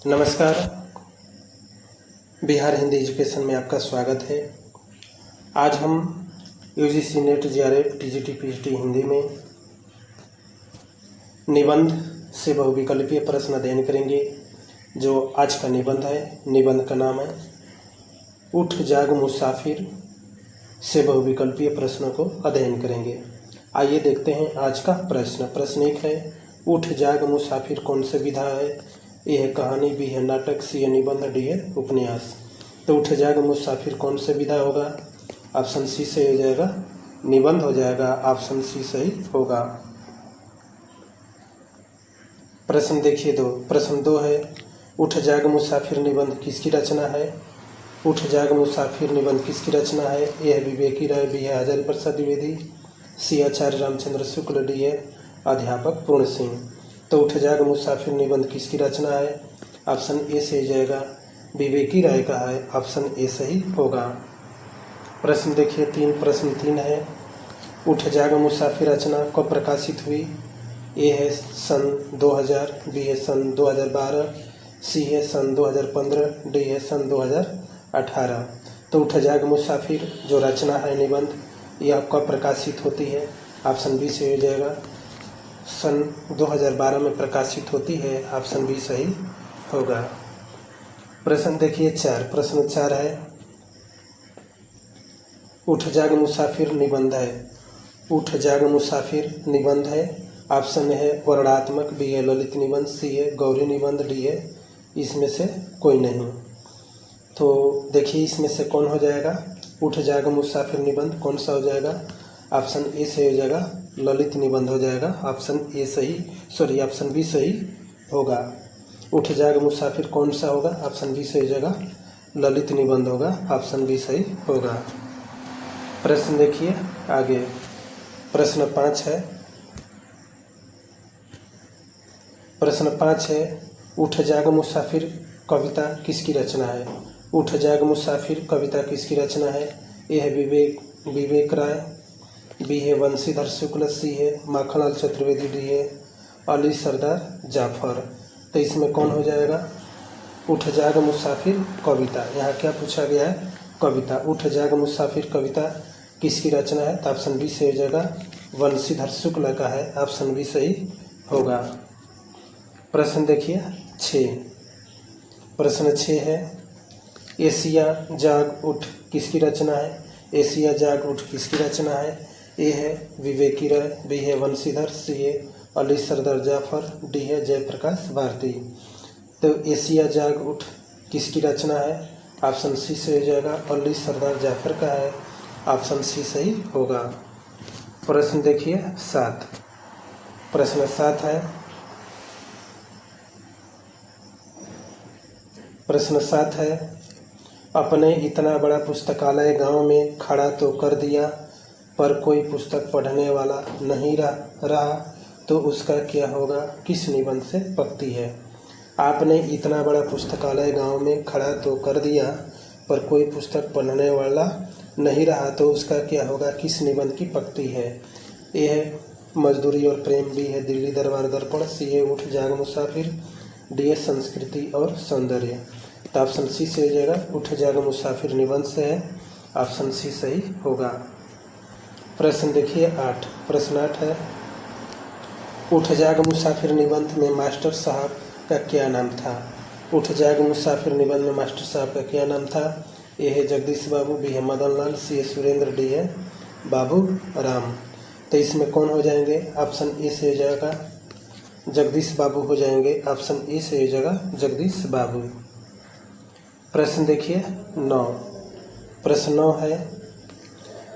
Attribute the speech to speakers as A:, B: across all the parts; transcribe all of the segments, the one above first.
A: नमस्कार। बिहार हिंदी एजुकेशन में आपका स्वागत है। आज हम UGC net JRF TGT PGT Hindi में निबंध से बहुविकल्पीय प्रश्न अध्ययन करेंगे। जो आज का निबंध है, निबंध का नाम है उठ जाग मुसाफिर से बहुविकल्पीय प्रश्नों को अध्ययन करेंगे। आइए देखते हैं आज का प्रश्न। प्रश्न एक है, उठ जाग मुसाफिर कौन सी विधा है? ए है कहानी, बी है नाटक, सी है निबंध, डी है उपन्यास। तो उठ जाग मुसाफिर कौन सा विधा होगा? ऑप्शन सी सही हो जाएगा, निबंध हो जाएगा। ऑप्शन सी सही होगा। प्रश्न देखिए दो। प्रश्न दो है, उठ जाग मुसाफिर निबंध किसकी रचना है? उठ जाग मुसाफिर निबंध किसकी रचना है? ए है विवेकी राय, बी है हजारी प्रसाद द्विवेदी, सी आचार्य रामचंद्र शुक्ल, डी है अध्यापक पूर्ण सिंह। तो उठ जाग मुसाफिर निबंध किसकी रचना है? ऑप्शन ए सही जाएगा, विवेकी राय का है। ऑप्शन ए सही होगा। प्रश्न देखिए तीन। प्रश्न तीन है, उठ जाग मुसाफिर रचना कब प्रकाशित हुई? ए है सन 2000, बी है सन 2012, सी है सन 2015, डी है सन 2018। तो उठ जाग मुसाफिर जो रचना है निबंध, यह कब प्रकाशित होती है? ऑप्शन बी सही हो जाएगा, सन 2012 में प्रकाशित होती है। ऑप्शन बी सही होगा। प्रश्न देखिए चार। प्रश्न चार है, उठ जाग मुसाफिर निबंध है। उठ जाग मुसाफिर निबंध है। ऑप्शन है वर्णात्मक, बी है ललित निबंध, सी है गौरी निबंध, डी है इसमें से कोई नहीं। तो देखिए इसमें से कौन हो जाएगा? उठ जाग मुसाफिर निबंध कौन सा हो जाएगा? ऑप्शन ए सही हो जाएगा, ललित निबंध हो जाएगा। ऑप्शन ए सही ऑप्शन बी सही होगा। उठ जाग मुसाफिर कौन सा होगा? ऑप्शन बी सही हो जाएगा, ललित निबंध होगा। ऑप्शन बी सही होगा। प्रश्न देखिए आगे। प्रश्न 5 है। प्रश्न 5 है, उठ जाग मुसाफिर कविता किसकी रचना है? उठ जाग मुसाफिर कविता किसकी रचना है? ए है विवेक राय, बी है वंशीधर शुक्ल, सी है माखनलाल चतुर्वेदी, डी है अली सरदार जाफर। तो इसमें कौन हो जाएगा? उठ जाग मुसाफिर कविता, यहाँ क्या पूछा गया है? कविता। उठ जाग मुसाफिर कविता किसकी रचना है? तो ऑप्शन बी सही हो जाएगा, वंशीधर शुक्ल का है। ऑप्शन बी सही होगा। प्रश्न देखिए 6। प्रश्न 6 है, एशिया जाग उठ किसकी रचना है? एशिया जाग उठ किसकी रचना है? ए है विवेकी राय, बी है वंशीधर, सी है अली सरदार जाफर, डी है जयप्रकाश भारती। तो एशिया जाग उठ किसकी रचना है? ऑप्शन सी से हो जाएगा, अली सरदार जाफर का है। ऑप्शन सी सही होगा। प्रश्न देखिए 7। प्रश्न 7 है, प्रश्न 7 है, अपने इतना बड़ा पुस्तकालय गांव में खड़ा तो कर दिया, पर कोई पुस्तक पढ़ने वाला नहीं रहा तो उसका क्या होगा? किस निबंध से पंक्ति है? आपने इतना बड़ा पुस्तकालय गांव में खड़ा तो कर दिया, पर कोई पुस्तक पढ़ने वाला नहीं रहा तो उसका क्या होगा? किस निबंध की पंक्ति है? ए है मजदूरी और प्रेम, बी है दिल्ली दरबार दर्पण, सी है उठ जाग मुसाफिर, डी है संस्कृति और सौंदर्य। तो ऑप्शन सी से हो जाएगा, उठ जाग मुसाफिर निबंध से है। ऑप्शन सी सही होगा। प्रश्न देखिए 8। प्रश्न 8 है, उठ जाग मुसाफिर निबंध में मास्टर साहब का क्या नाम था? उठ जाग मुसाफिर निबंध में मास्टर साहब का क्या नाम था? ए है जगदीश बाबू, बी है मदन लाल, सी है सुरेंद्र, डी है बाबू राम। तो इसमें कौन हो जाएंगे? ऑप्शन ए से हो जाएगा, जगदीश बाबू हो जाएंगे। ऑप्शन ए से हो जाएगा, जगदीश बाबू। प्रश्न देखिए 9। प्रश्न 9 है,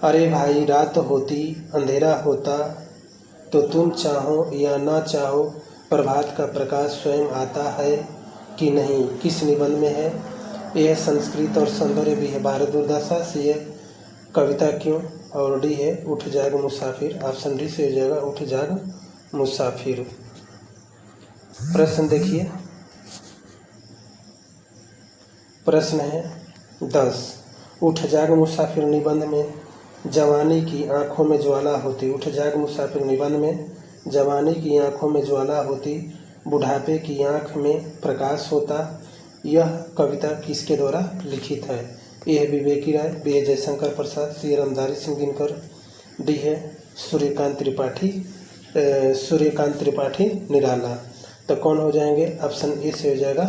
A: अरे भाई रात होती अंधेरा होता तो तुम चाहो या ना चाहो प्रभात का प्रकाश स्वयं आता है कि नहीं, किस निबंध में है? ए है संस्कृत और सौंदर्य, बी है भारत दुर्दशा, सी है कविता क्यों, और डी है उठ जाग मुसाफिर। ऑप्शन डी से हो जाएगा, उठ जाग मुसाफिर। प्रश्न देखिए। प्रश्न है 10, उठ जाग मुसाफिर निबंध में जवानी की आंखों में ज्वाला होती। उठ जाग मुसाफिर निबंध में जवानी की आंखों में ज्वाला होती बुढ़ापे की आँख में प्रकाश होता। यह कविता किसके द्वारा लिखित है? ए है विवेकी राय, बी है जयशंकर प्रसाद, सी है रामधारी सिंह दिनकर, डी है सूर्यकांत त्रिपाठी निराला। तो कौन हो जाएंगे? ऑप्शन ए से हो जाएगा,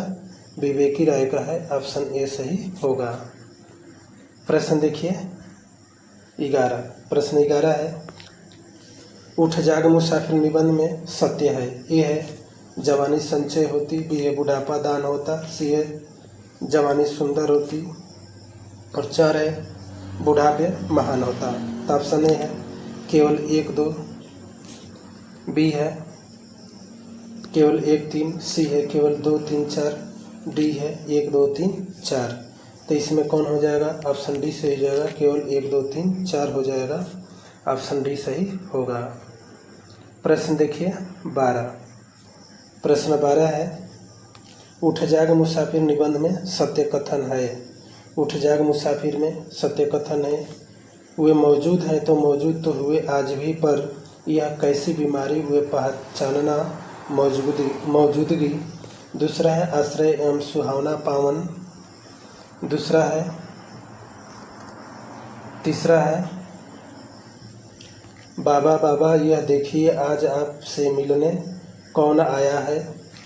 A: विवेकी राय का है, ऑप्शन ए सही होगा। प्रश्न देखिए 11, प्रश्न 11 है, उठ जाग मुसाफिर निबंध में सत्य है। ए है जवानी संचय होती, बी है बुढ़ापा दान होता, सी है जवानी सुंदर होती, और 4 है बुढ़ापे महान होता। तो ऑप्शन ए है केवल 1, 2, बी है केवल 1, 3, सी है केवल 2, 3, 4, डी है 1, 2, 3, 4। तो इसमें कौन हो जाएगा? ऑप्शन डी सही हो जाएगा, केवल 1, 2, 3, 4 हो जाएगा, ऑप्शन डी सही होगा। प्रश्न देखिए 12, प्रश्न 12 है, उठ जाग मुसाफिर निबंध में सत्य कथन है। उठ जाग मुसाफिर में सत्य कथन है, वे मौजूद हैं तो मौजूद तो हुए आज भी, पर यह कैसी बीमारी वे पहचानना मौजूदगी। दूसरा है आश्रय एवं सुहावना पावन। तीसरा है बाबा बाबा यह देखिए आज आपसे मिलने कौन आया है।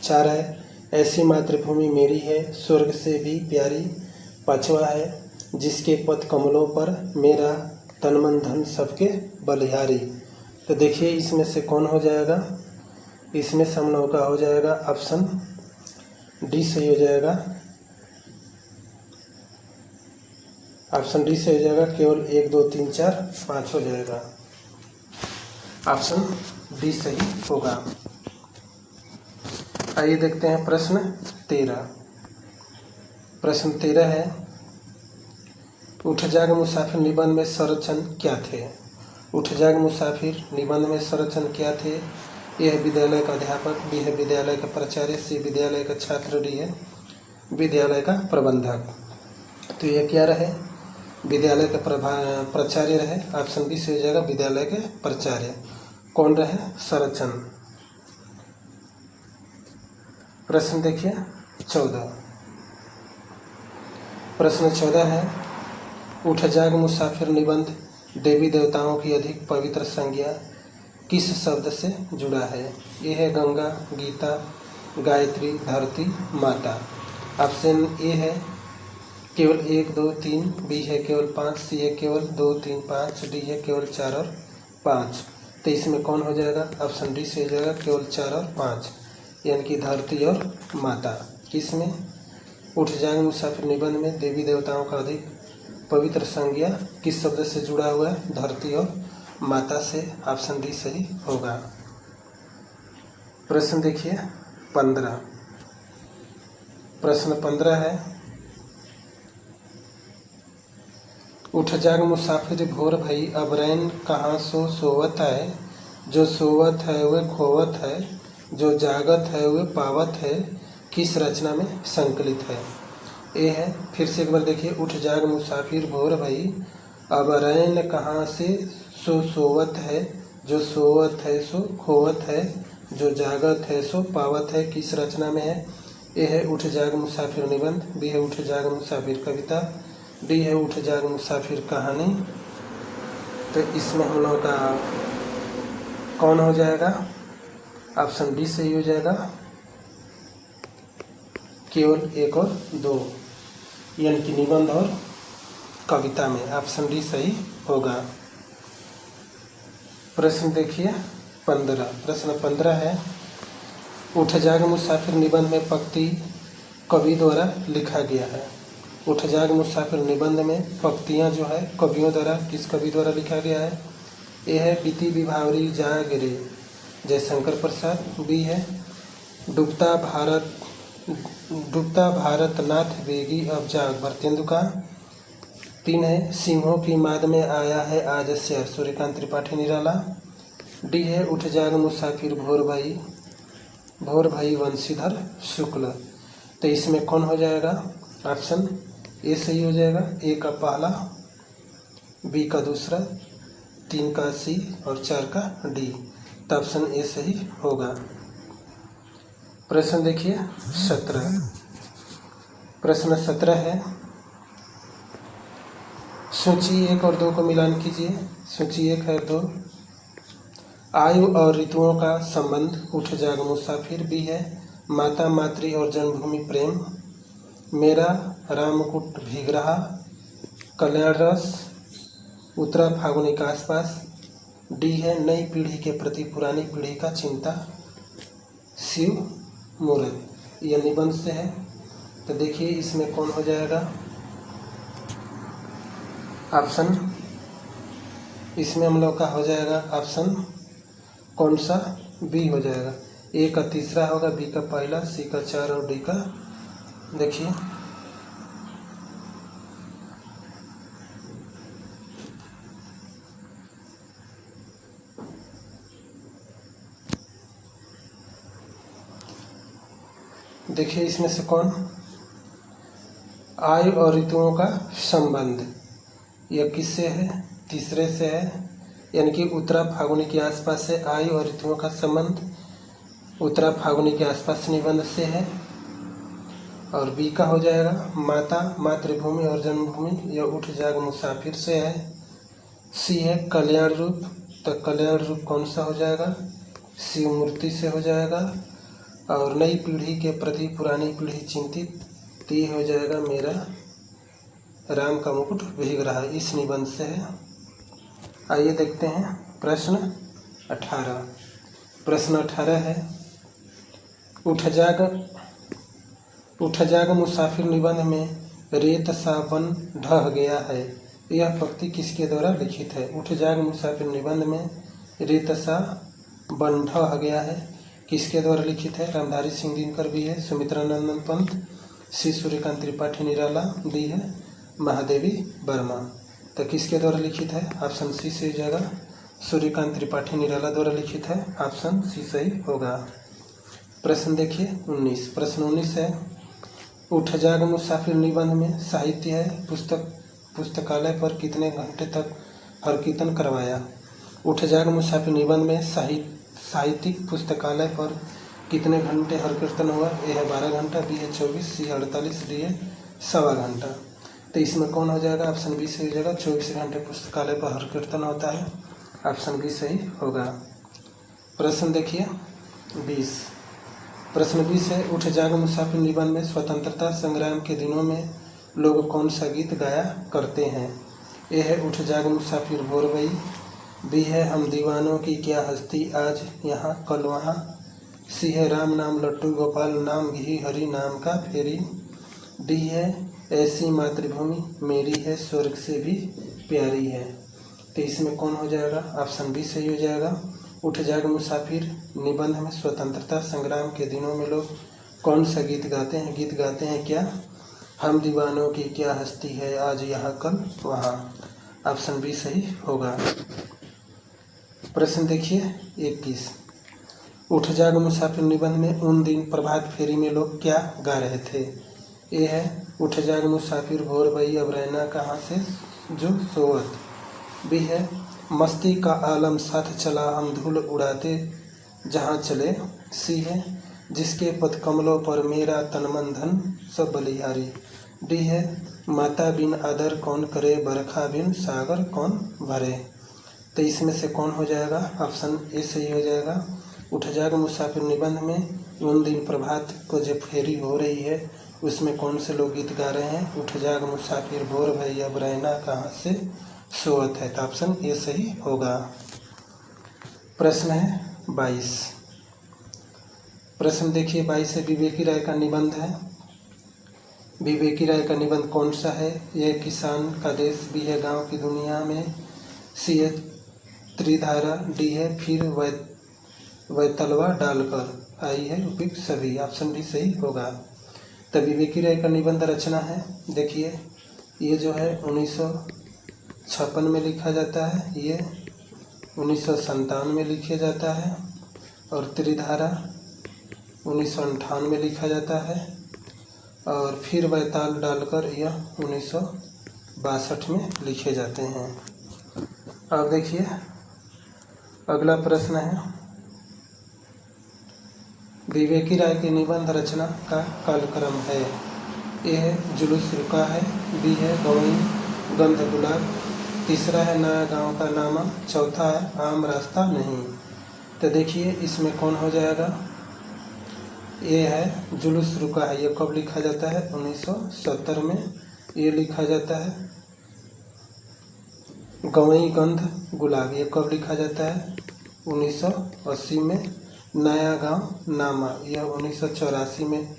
A: 4 है ऐसी मातृभूमि मेरी है स्वर्ग से भी प्यारी। 5वां है जिसके पद कमलों पर मेरा तन मन धन सबके बलिहारी। तो देखिए इसमें से कौन हो जाएगा? इसमें समनों का हो जाएगा, ऑप्शन डी सही हो जाएगा, ऑप्शन डी से हो जाएगा, केवल 1, 2, 3, 4, 5 हो जाएगा, ऑप्शन डी सही होगा। आइए देखते हैं प्रश्न 13। प्रश्न 13 है, उठ जाग मुसाफिर निबंध में संरचन क्या थे? उठ जाग मुसाफिर निबंध में संरचन क्या थे? ए है विद्यालय का अध्यापक, बी है विद्यालय का प्राचार्य, सी विद्यालय का छात्र, डी है विद्यालय का प्रबंधक। तो यह क्या रहे? विद्यालय का प्राचार्य रहे, ऑप्शन बी से हो जाएगा, विद्यालय के प्राचार्य। कौन रहे? संरचन। प्रश्न देखिए 14, प्रश्न 14 है, उठ जाग मुसाफिर निबंध देवी देवताओं की अधिक पवित्र संज्ञा किस शब्द से जुड़ा है? ये है गंगा, गीता, गायत्री, धरती, माता। ऑप्शन ए है केवल 1, 2, 3, बी है केवल 5, सी है केवल 2, 3, 5, डी है केवल 4 और 5। तो इसमें कौन हो जाएगा? ऑप्शन डी से हो जाएगा, केवल 4 और 5, यानी कि धरती और माता। किसमें? उठ जाग मुसाफिर निबंध में देवी देवताओं का अधिक पवित्र संज्ञा किस शब्द से जुड़ा हुआ है? धरती और माता से, ऑप्शन डी सही होगा। प्रश्न देखिए 15, प्रश्न 15 है, उठ जाग मुसाफिर भोर भई अब रैन कहाँ सो सोवत है। जो सोवत है वे खोवत है, जो जागत है वे पावत है, किस रचना में संकलित है? ए है, फिर से एक बार देखिए, उठ जाग मुसाफिर भोर भई अब रैन कहाँ से सो सोवत है, जो सोवत है सो खोवत है, जो जागत है सो पावत है, किस रचना में है? ए है उठ जाग मुसाफिर निबंध, बी है उठ जाग मुसाफिर कविता, डी है उठ जाग मुसाफिर कहानी। तो इसमें हम लोग का कौन हो जाएगा? ऑप्शन डी सही हो जाएगा, केवल 1 और 2, यानी कि निबंध और कविता में ऑप्शन डी सही होगा। प्रश्न देखिए 15, प्रश्न 15 है, उठ जाग मुसाफिर निबंध में पंक्ति कवि द्वारा लिखा गया है। उठ जाग मुसाफिर निबंध में पंक्तियाँ जो है कवियों द्वारा, किस कवि द्वारा लिखा गया है? ए है बीती विभावरी जाग रे, जयशंकर प्रसाद, बी है डूबता भारत नाथ बेगी अब जाग, भरतेंदु का। 3 है सिंहों की माद में आया है आज शहर, सूर्यकांत त्रिपाठी निराला। डी है उठ जाग मुसाफिर भोर भाई वंशीधर शुक्ल। तो इसमें कौन हो जाएगा? ऑप्शन ए सही हो जाएगा, ए का पहला, बी का दूसरा, 3 का सी और 4 का डी। तो ऑप्शन ए सही होगा। प्रश्न देखिए 17। प्रश्न 17 है, सूची 1 और 2 को मिलान कीजिए। सूची 1 है 2। आयु और ऋतुओं का संबंध, उठ जाग मुसाफिर। बी है माता मातृ और जन्मभूमि प्रेम, मेरा रामकुट भीग रहा, कल्याण रस, उत्तरा फागुनी के आसपास। डी है नई पीढ़ी के प्रति पुरानी पीढ़ी का चिंता, शिव मूर्त। यह निबंध से है। तो देखिए इसमें कौन हो जाएगा ऑप्शन, इसमें हम लोग का हो जाएगा ऑप्शन कौन सा, बी हो जाएगा। ए का तीसरा होगा, बी का पहला, सी का 4 और डी का देखिए देखिए इसमें से कौन, आयु और ऋतुओं का संबंध, यह किससे है, तीसरे से है, यानी कि उत्तरा फागुनी के आसपास से आयु और ऋतुओं का संबंध उत्तरा फागुनी के आसपास निबंध से है। और बी का हो जाएगा माता मातृभूमि और जन्मभूमि, यह उठ जाग मुसाफिर से है। सी है कल्याण रूप, तो कल्याण रूप कौन सा हो जाएगा, शिव मूर्ति से हो जाएगा। और नई पीढ़ी के प्रति पुरानी पीढ़ी चिंतित, तो ये हो जाएगा मेरा राम का मुकुट भीग रहा, इस निबंध से है। आइए देखते हैं प्रश्न 18। प्रश्न 18 है, उठ जाग मुसाफिर निबंध में रेत सा बन ढह गया है, यह पंक्ति किसके द्वारा लिखित है। उठ जाग मुसाफिर निबंध में रेत सा बन ढह गया है, किसके द्वारा लिखित है। रामधारी सिंह दिनकर भी है, सुमित्रा नंदन पंत, सी सूर्यकांत त्रिपाठी निराला, दी है महादेवी वर्मा। तो किसके द्वारा लिखित है, ऑप्शन सी से हो जाएगा, सूर्यकांत त्रिपाठी निराला द्वारा लिखित है, ऑप्शन सी सही होगा। प्रश्न देखिए 19। प्रश्न 19 है, उठ जाग मुसाफिर निबंध में साहित्य है, पुस्तकालय पर कितने घंटे तक हर कीर्तन करवाया। उठ जाग मुसाफिर निबंध में साहित्यिक पुस्तकालय पर कितने घंटे हर कीर्तन हुआ। ए है 12 घंटा, बी है 24, सी 48, डी है 1.25 घंटा। तो इसमें कौन हो जाएगा, ऑप्शन बी से हो जाएगा, 24 घंटे पुस्तकालय पर हर कीर्तन होता है, ऑप्शन बी सही होगा। प्रश्न देखिए 20। प्रश्न 20 है, उठ जाग मुसाफिर निबंध में स्वतंत्रता संग्राम के दिनों में लोग कौन सा गीत गाया करते हैं। ए है उठ जाग मुसाफिर भोर भई, बी है हम दीवानों की क्या हस्ती आज यहाँ कल वहाँ, सी है राम नाम लड्डू गोपाल नाम घी हरि नाम का फेरी, डी है ऐसी मातृभूमि मेरी है स्वर्ग से भी प्यारी है। तो इसमें कौन हो जाएगा, ऑप्शन बी सही हो जाएगा। उठ जाग मुसाफिर निबंध में स्वतंत्रता संग्राम के दिनों में लोग कौन सा गीत गाते हैं, गीत गाते हैं क्या, हम दीवानों की क्या हस्ती है आज यहाँ कल वहाँ, ऑप्शन बी सही होगा। प्रश्न देखिए 21। उठ जाग मुसाफिर निबंध में उन दिन प्रभात फेरी में लोग क्या गा रहे थे। ए है उठ जाग मुसाफिर भोर भई अब रहना कहाँ से जो सोवत, बी है मस्ती का आलम साथ चला हम धूल उड़ाते जहाँ चले, सी है जिसके पद कमलों पर मेरा तन मन धन सब बलिहारी, डी है माता बिन आदर कौन करे बरखा बिन सागर कौन भरे। तो इसमें से कौन हो जाएगा, ऑप्शन ए सही हो जाएगा। उठ जाग मुसाफिर निबंध में उन दिन प्रभात को जो फेरी हो रही है उसमें कौन से लोग गीत गा रहे हैं, उठ जाग मुसाफिर भोर भई अब रहना कहाँ से सोवत है, तो ऑप्शन ए सही होगा। प्रश्न है 22। प्रश्न देखिए 22 है, विवेकी राय का निबंध है। विवेकी राय का निबंध कौन सा है, यह किसान का देश, बी है गांव की दुनिया में, सी है त्रिधारा, डी है फिर वैतलवा डालकर, आई है उपयुक्त सभी, ऑप्शन डी सही होगा। तो विवेकी राय का निबंध रचना है, देखिए ये जो है 1956 में लिखा जाता है, ये 1957 में लिखा जाता है, और त्रिधारा 1958 में लिखा जाता है, और फिर वैताल डालकर यह 1962 में लिखे जाते हैं। अब देखिए अगला प्रश्न है विवेकी राय की निबंध रचना का कालक्रम है। ए है जुलूस रुका है, बी है गवई गंध गुलाब, तीसरा है नया गांव का नामा, चौथा है आम रास्ता नहीं। तो देखिए इसमें कौन हो जाएगा। ये है जुलूस रुका है, ये कब लिखा जाता है 1970 में। ये लिखा जाता है गवई गंध गुलाब, ये कब लिखा जाता है 1980 में। नया गांव नामा यह 1984 में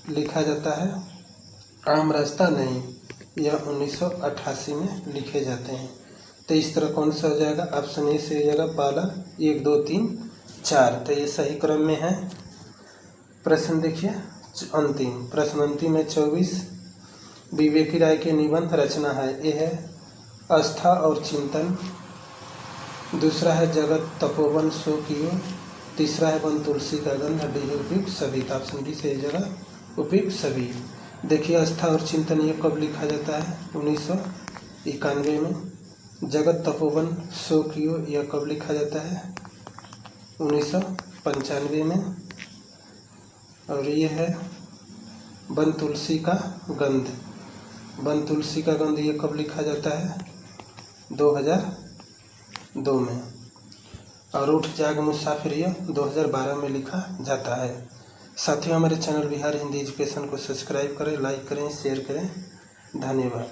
A: लिखा जाता है। आम रास्ता नहीं यह 1988 में लिखे जाते हैं। तो इस तरह कौन सा हो जाएगा, ऑप्शन ए से हो जाएगा पहला 1 2 3 4। तो ये सही क्रम में है। प्रश्न देखिए अंतिम, प्रश्न अंतिम है 24। विवेकी राय के निबंध रचना है। ये है आस्था और चिंतन, दूसरा है जगत तपोवन सो कियो, तीसरा है वन तुलसी का गंध, डी है उपयुक्त सभी। तो ऑप्शन डी से जगह उपयुक्त सभी। देखिए आस्था और चिंतन ये कब लिखा जाता है 1991 में। जगत तपोवन सो कियो यह कब लिखा जाता है 1995 में। और ये है वन तुलसी का गंध, वन तुलसी का गंध ये कब लिखा जाता है 2002 में। और उठ जाग मुसाफिर ये 2012 में लिखा जाता है। साथियों हमारे चैनल बिहार हिंदी एजुकेशन को सब्सक्राइब करें, लाइक करें, शेयर करें। धन्यवाद।